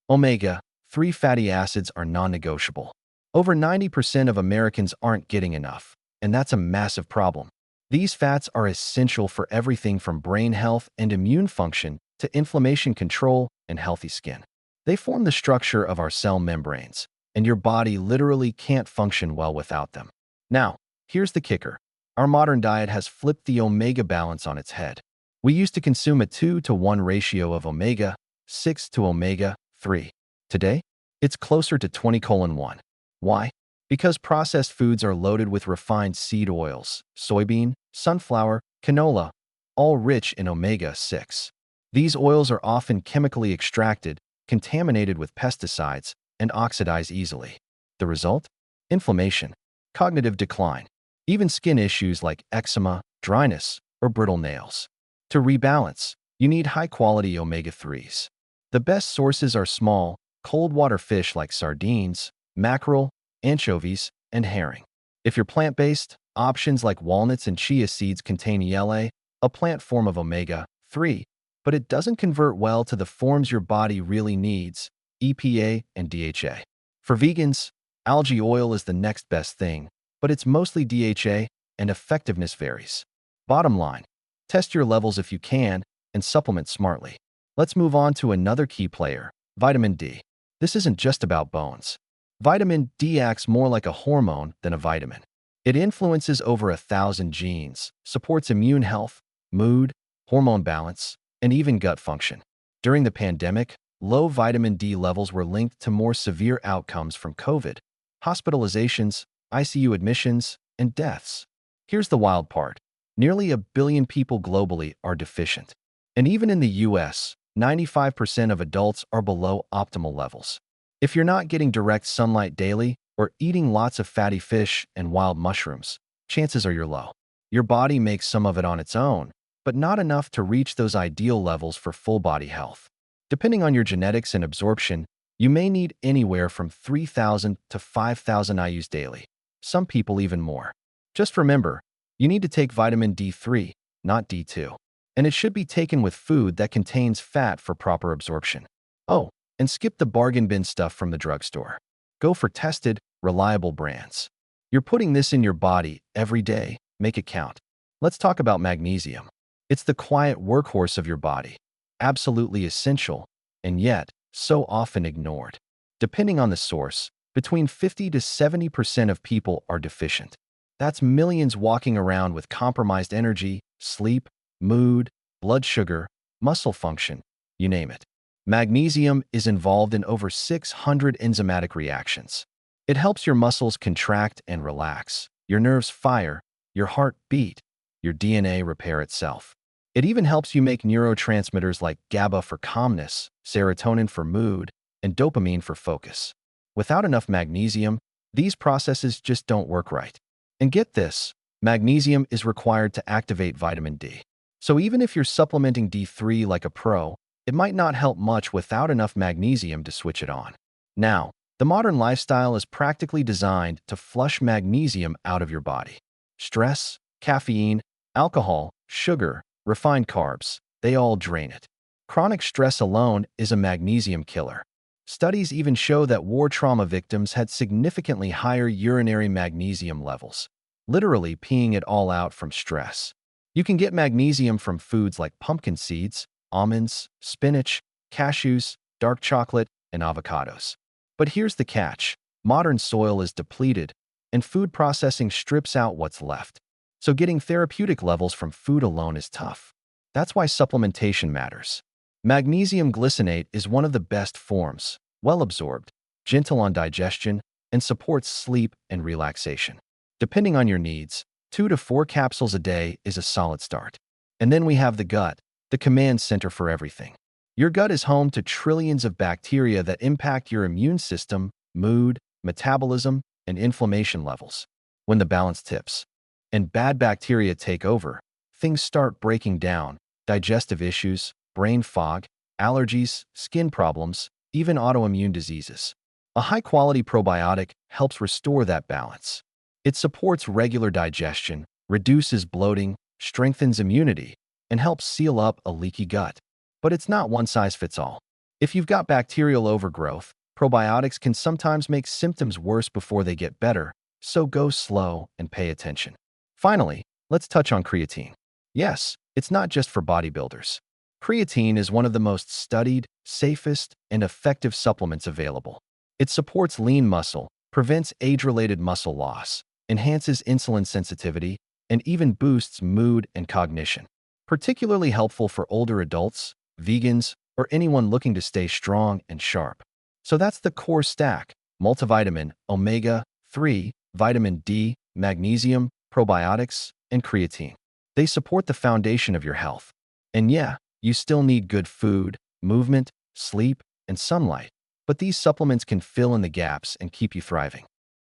Omega-3 fatty acids are non-negotiable. Over 90% of Americans aren't getting enough, and that's a massive problem. These fats are essential for everything from brain health and immune function to inflammation control and healthy skin. They form the structure of our cell membranes, and your body literally can't function well without them. Now, here's the kicker. Our modern diet has flipped the omega balance on its head. We used to consume a 2-to-1 ratio of omega-6 to omega-3. Today, it's closer to 20:1. Why? Because processed foods are loaded with refined seed oils, soybean, sunflower, canola, all rich in omega-6. These oils are often chemically extracted, contaminated with pesticides, and oxidize easily. The result? Inflammation, cognitive decline, even skin issues like eczema, dryness, or brittle nails. To rebalance, you need high-quality omega-3s. The best sources are small, cold-water fish like sardines, mackerel, anchovies, and herring. If you're plant-based, options like walnuts and chia seeds contain ELA, a plant form of omega-3, but it doesn't convert well to the forms your body really needs, EPA and DHA. For vegans, algae oil is the next best thing, but it's mostly DHA, and effectiveness varies. Bottom line, test your levels if you can, and supplement smartly. Let's move on to another key player, vitamin D. This isn't just about bones. Vitamin D acts more like a hormone than a vitamin. It influences over 1,000 genes, supports immune health, mood, hormone balance, and even gut function. During the pandemic, low vitamin D levels were linked to more severe outcomes from COVID, hospitalizations, ICU admissions, and deaths. Here's the wild part. Nearly 1 billion people globally are deficient. And even in the US, 95% of adults are below optimal levels. If you're not getting direct sunlight daily or eating lots of fatty fish and wild mushrooms, chances are you're low. Your body makes some of it on its own, but not enough to reach those ideal levels for full body health. Depending on your genetics and absorption, you may need anywhere from 3,000 to 5,000 IUs daily. Some people even more. Just remember, you need to take vitamin D3, not D2. And it should be taken with food that contains fat for proper absorption. Oh, and skip the bargain bin stuff from the drugstore. Go for tested, reliable brands. You're putting this in your body every day. Make it count. Let's talk about magnesium. It's the quiet workhorse of your body. Absolutely essential, and yet so often ignored. Depending on the source, between 50 to 70% of people are deficient. That's millions walking around with compromised energy, sleep, mood, blood sugar, muscle function, you name it. Magnesium is involved in over 600 enzymatic reactions. It helps your muscles contract and relax, your nerves fire, your heart beat, your DNA repair itself. It even helps you make neurotransmitters like GABA for calmness, serotonin for mood, and dopamine for focus. Without enough magnesium, these processes just don't work right. And get this, magnesium is required to activate vitamin D. So even if you're supplementing D3 like a pro, it might not help much without enough magnesium to switch it on. Now, the modern lifestyle is practically designed to flush magnesium out of your body. Stress, caffeine, alcohol, sugar, refined carbs, they all drain it. Chronic stress alone is a magnesium killer. Studies even show that war trauma victims had significantly higher urinary magnesium levels, literally peeing it all out from stress. You can get magnesium from foods like pumpkin seeds, almonds, spinach, cashews, dark chocolate, and avocados. But here's the catch. Modern soil is depleted, and food processing strips out what's left. So getting therapeutic levels from food alone is tough. That's why supplementation matters. Magnesium glycinate is one of the best forms, well-absorbed, gentle on digestion, and supports sleep and relaxation. Depending on your needs, 2 to 4 capsules a day is a solid start. And then we have the gut, the command center for everything. Your gut is home to trillions of bacteria that impact your immune system, mood, metabolism, and inflammation levels. When the balance tips and bad bacteria take over, things start breaking down: digestive issues, brain fog, allergies, skin problems, even autoimmune diseases. A high-quality probiotic helps restore that balance. It supports regular digestion, reduces bloating, strengthens immunity, and helps seal up a leaky gut. But it's not one size fits all. If you've got bacterial overgrowth, probiotics can sometimes make symptoms worse before they get better, so go slow and pay attention. Finally, let's touch on creatine. Yes, it's not just for bodybuilders. Creatine is one of the most studied, safest, and effective supplements available. It supports lean muscle, prevents age-related muscle loss, enhances insulin sensitivity, and even boosts mood and cognition. Particularly helpful for older adults, vegans, or anyone looking to stay strong and sharp. So that's the core stack: multivitamin, omega-3, vitamin D, magnesium, probiotics, and creatine. They support the foundation of your health. And yeah, you still need good food, movement, sleep, and sunlight. But these supplements can fill in the gaps and keep you thriving.